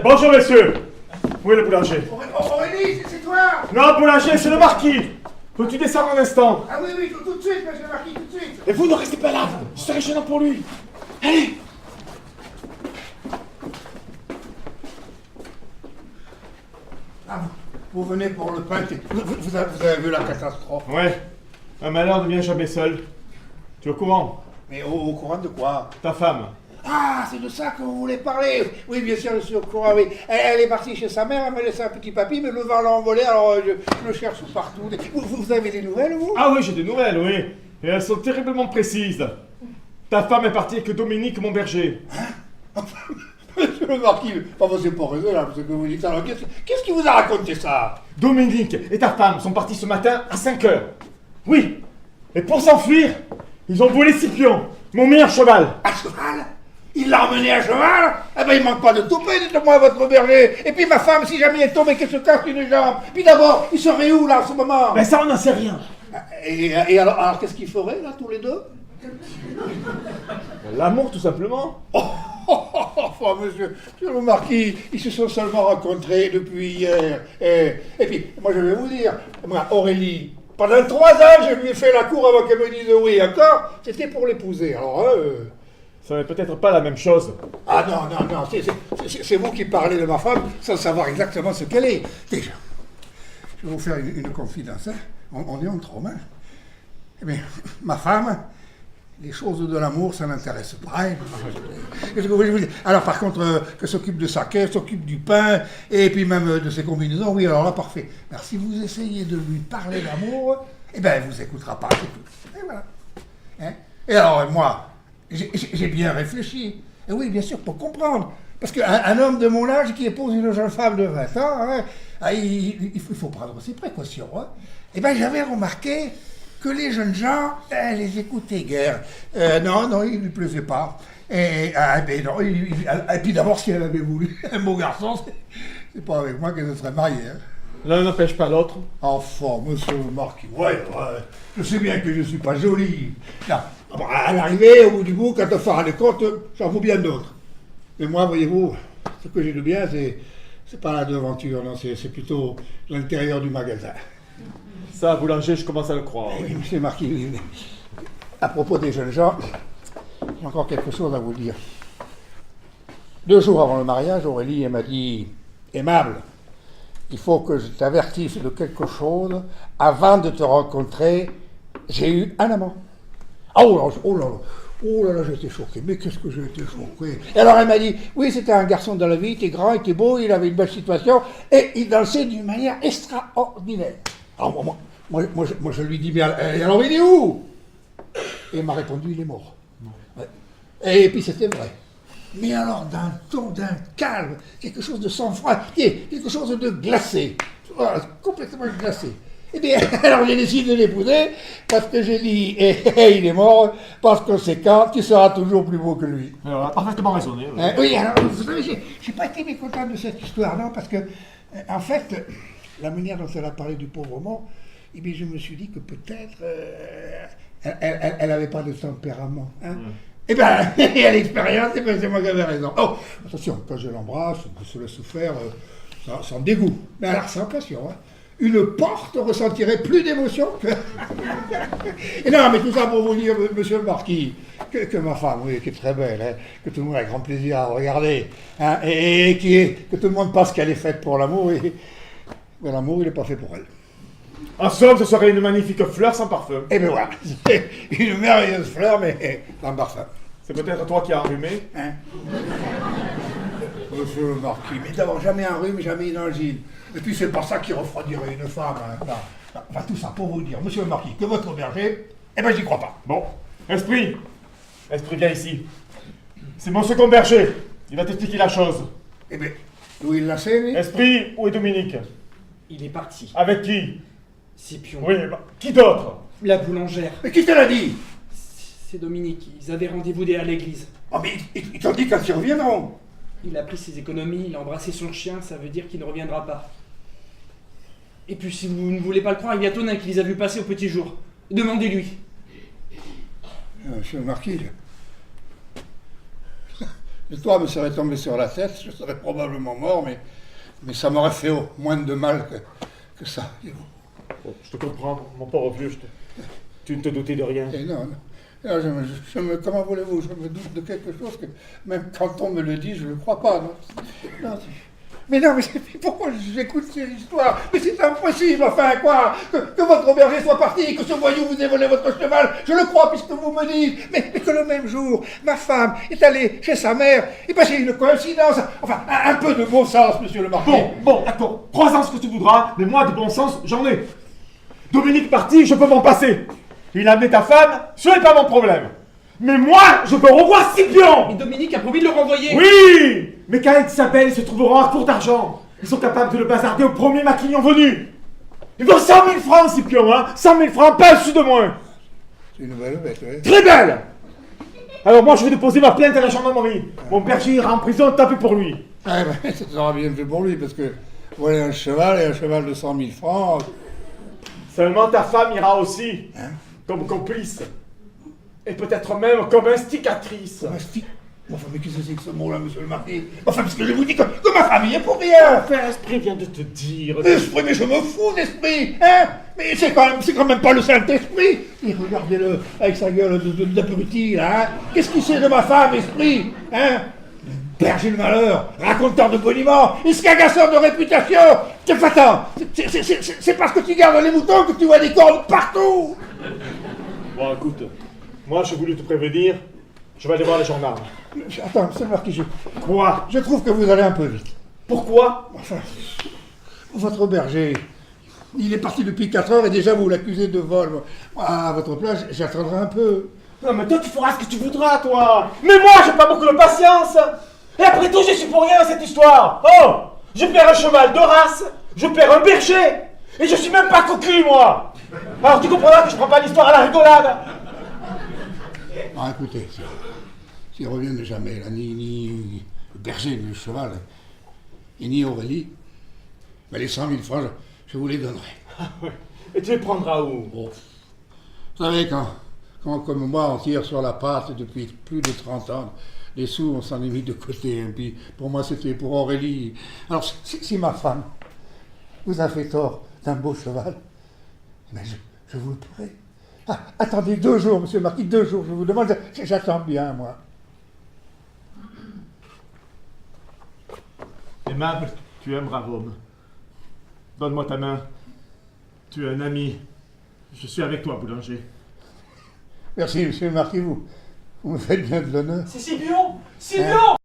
Bonjour, messieurs. Où est le boulanger? Aurélie, c'est toi? Non, boulanger, c'est le marquis. Peux-tu descendre un instant? Ah oui, oui, tout de suite, monsieur le marquis, tout de suite. Et vous ne restez pas là, ce serait gênant pour lui. Allez. Ah, vous venez pour le pain. Vous avez vu la catastrophe? Ouais. Un malheur ne vient jamais seul. Tu es au courant? Mais au courant de quoi? Ta femme. Ah, c'est de ça que vous voulez parler. Oui, bien sûr, je suis au courant, oui. Elle est partie chez sa mère, elle m'a laissé un petit papy, mais le vent l'a envolé, alors je le cherche partout. Vous avez des nouvelles, vous? Ah oui, j'ai des nouvelles, oui. Et elles sont terriblement précises. Ta femme est partie avec Dominique, mon berger. Hein? Monsieur le marquis, enfin, c'est pas raisonnable ce que vous dites. Alors, qu'est-ce qui vous a raconté ça? Dominique et ta femme sont partis ce matin à 5 heures. Oui. Et pour s'enfuir, ils ont volé Scipion, mon meilleur cheval. À cheval? Il l'a emmené à cheval? Eh ben, il manque pas de toupet, dites-moi, votre berger. Et puis ma femme, si jamais elle tombe et qu'elle se casse une jambe. Puis d'abord, il serait où, là, en ce moment? Ben ça, on n'en sait rien. Et alors qu'est-ce qu'ils feraient, là, tous les deux? L'amour, tout simplement. Enfin, monsieur le marquis, ils se sont seulement rencontrés depuis hier. Et puis, moi, je vais vous dire, moi, Aurélie, pendant 3 ans, je lui ai fait la cour avant qu'elle me dise oui. Encore, c'était pour l'épouser. Alors, Ça n'est peut-être pas la même chose. Ah non, c'est vous qui parlez de ma femme sans savoir exactement ce qu'elle est. Déjà, je vais vous faire une confidence. Hein. On est entre hommes. Hein. Eh bien, ma femme, les choses de l'amour, ça n'intéresse pas. Hein. Qu'est-ce que je vous dire? Alors par contre, qu'elle s'occupe de sa caisse, s'occupe du pain, et puis même de ses combinaisons, oui, alors là, parfait. Alors si vous essayez de lui parler d'amour, eh bien, elle ne vous écoutera pas. Et voilà. Hein. Et alors, moi, j'ai bien réfléchi. Et oui, bien sûr, pour comprendre. Parce qu'un homme de mon âge qui épouse une jeune femme de 20 ans, hein, il faut prendre ses précautions. Hein. Et bien, j'avais remarqué que les jeunes gens, les écoutaient guère. Non, il ne lui plaisait pas. Et puis d'abord, si elle avait voulu un beau garçon, c'est pas avec moi qu'elle se serait mariée. Hein. L'un n'empêche pas l'autre. Enfin, monsieur le marquis, ouais, je sais bien que je ne suis pas jolie. Non, à l'arrivée, au bout du bout, quand on fera les comptes, j'en vaut bien d'autres. Mais moi, voyez-vous, ce que j'ai de bien, c'est pas la devanture, non, c'est plutôt l'intérieur du magasin. Ça, boulanger, je commence à le croire. Oui, monsieur le marquis, à propos des jeunes gens, j'ai encore quelque chose à vous dire. 2 jours avant le mariage, Aurélie, elle m'a dit, aimable, il faut que je t'avertisse de quelque chose. Avant de te rencontrer, j'ai eu un amant. Oh là là, j'étais choqué. Mais qu'est-ce que j'ai été choqué. Et alors elle m'a dit, oui, c'était un garçon dans la vie, il était grand, il était beau, il avait une belle situation, et il dansait d'une manière extraordinaire. Alors moi je lui dis, bien, et alors il est où? Et il m'a répondu, il est mort. Ouais. Et puis c'était vrai. Mais alors d'un ton, d'un calme, quelque chose de sang-froid, quelque chose de glacé, voilà, complètement glacé. Eh bien, alors j'ai décidé de l'épouser, parce que j'ai dit, il est mort, par conséquent, tu seras toujours plus beau que lui. Alors, parfaitement raisonné. Oui. Oui, alors, vous savez, j'ai pas été mécontent de cette histoire, non, parce que, en fait, la manière dont elle a parlé du pauvre mort, eh bien, je me suis dit que peut-être, elle avait pas de tempérament, hein. Eh bien, et à l'expérience, eh ben, c'est moi qui avais raison. Oh, attention, quand je l'embrasse, je se laisse faire sans dégoût. Mais alors, sans passion. Hein. Une porte ressentirait plus d'émotion que... Et non, mais tout ça pour vous dire, monsieur le marquis, que ma femme, oui, qui est très belle, hein, que tout le monde a grand plaisir à regarder, hein, et que tout le monde pense qu'elle est faite pour l'amour, mais l'amour, il n'est pas fait pour elle. En somme, ce serait une magnifique fleur sans parfum. Eh bien voilà, c'est une merveilleuse fleur, mais sans parfum. C'est peut-être toi qui as enrhumé. Hein? Monsieur le marquis, mais d'abord jamais un rhume, jamais une angine. Et puis c'est pas ça qui refroidirait une femme. Hein. Non. Enfin tout ça pour vous dire, monsieur le marquis, que votre berger, eh ben j'y crois pas. Bon, Esprit, viens ici. C'est mon second berger. Il va t'expliquer la chose. Eh bien, d'où il l'a sait, lui? Esprit, où est Dominique? Il est parti. Avec qui? Scipion. Oui, bah, qui d'autre? La boulangère. Mais qui te l'a dit? C'est Dominique. Ils avaient rendez-vous à l'église. Oh mais ils t'ont dit quand ils reviendront. Il a pris ses économies, il a embrassé son chien, ça veut dire qu'il ne reviendra pas. Et puis si vous ne voulez pas le croire, il y a Tonin qui les a vus passer au petit jour. Demandez-lui. Monsieur le marquis, Le toit me serait tombé sur la tête, je serais probablement mort, mais ça m'aurait fait moins de mal que ça. Bon, je te comprends, mon pauvre vieux, tu ne te doutais de rien. Et non. Alors, comment voulez-vous, je me doute de quelque chose que même quand on me le dit, je ne le crois pas. Mais pourquoi j'écoute ces histoires? Mais c'est impossible, enfin quoi, que votre berger soit parti, que ce voyou vous ait volé votre cheval, je le crois puisque vous me dites, mais que le même jour, ma femme est allée chez sa mère, et ben c'est une coïncidence, enfin un peu de bon sens, monsieur le marquis. Bon, d'accord, crois-en ce que tu voudras, mais moi, de bon sens, j'en ai. Dominique parti, je peux m'en passer. Il a amené ta femme, ce n'est pas mon problème. Mais moi, je peux revoir Scipion. Et Dominique a promis de le renvoyer. Oui, mais quand Isabelle se trouveront à court d'argent, ils sont capables de le bazarder au premier maquignon venu. Il vaut 100 000 francs, Scipion, hein. 100 000 francs, pas un sou de moins. C'est une belle bête, oui. Très belle. Alors moi, je vais déposer ma plainte à la gendarmerie. Mon berger ira en prison, tant pis pour lui. Ah ben, ça sera bien fait pour lui, parce que voilà un cheval, et un cheval de 100 000 francs... Seulement ta femme ira aussi, Hein? comme complice. Et peut-être même comme instigatrice. Enfin, mais qu'est-ce que c'est que ce mot-là, monsieur le marquis? Enfin, parce que je vous dis que ma famille est pour rien. Enfin, l'esprit vient de te dire. L'esprit, mais je me fous d'esprit, hein? Mais c'est quand même pas le Saint-Esprit. Et regardez-le avec sa gueule d'abruti, là, hein? Qu'est-ce qu'il sait de ma femme, esprit, hein? Berger de malheur, raconteur de boniment, escagasseur de réputation. Attends, c'est parce que tu gardes les moutons que tu vois des cornes partout. Bon, écoute, moi j'ai voulu te prévenir, je vais aller voir les gendarmes. Attends, monsieur le marquis, Quoi? je trouve que vous allez un peu vite. Pourquoi? Enfin, votre berger, il est parti depuis 4 heures et déjà vous l'accusez de vol. Moi, à votre place, j'attendrai un peu. Non mais toi tu feras ce que tu voudras, toi. Mais moi j'ai pas beaucoup de patience. Et après tout, je suis pour rien à cette histoire. Oh, je perds un cheval de race, je perds un berger, et je suis même pas cocu, moi. Alors tu comprendras que je prends pas l'histoire à la rigolade. Ah, écoutez, s'ils reviennent jamais, là, ni le berger, ni le cheval, et ni Aurélie, mais les 100 000 francs, je vous les donnerai. Et tu les prendras où? Vous savez, quand comme moi, on tire sur la patte depuis plus de 30 ans, les sous, on s'en est mis de côté. Et puis, pour moi, c'était pour Aurélie. Alors, si ma femme vous a fait tort d'un beau cheval, mais je vous le paierai. Ah, attendez 2 jours, monsieur le marquis, 2 jours, je vous demande, j'attends bien, moi. Aimable, tu es un brave homme. Donne-moi ta main. Tu es un ami. Je suis avec toi, boulanger. Merci, monsieur le marquis, vous me faites bien de l'honneur. C'est Scipion. Scipion.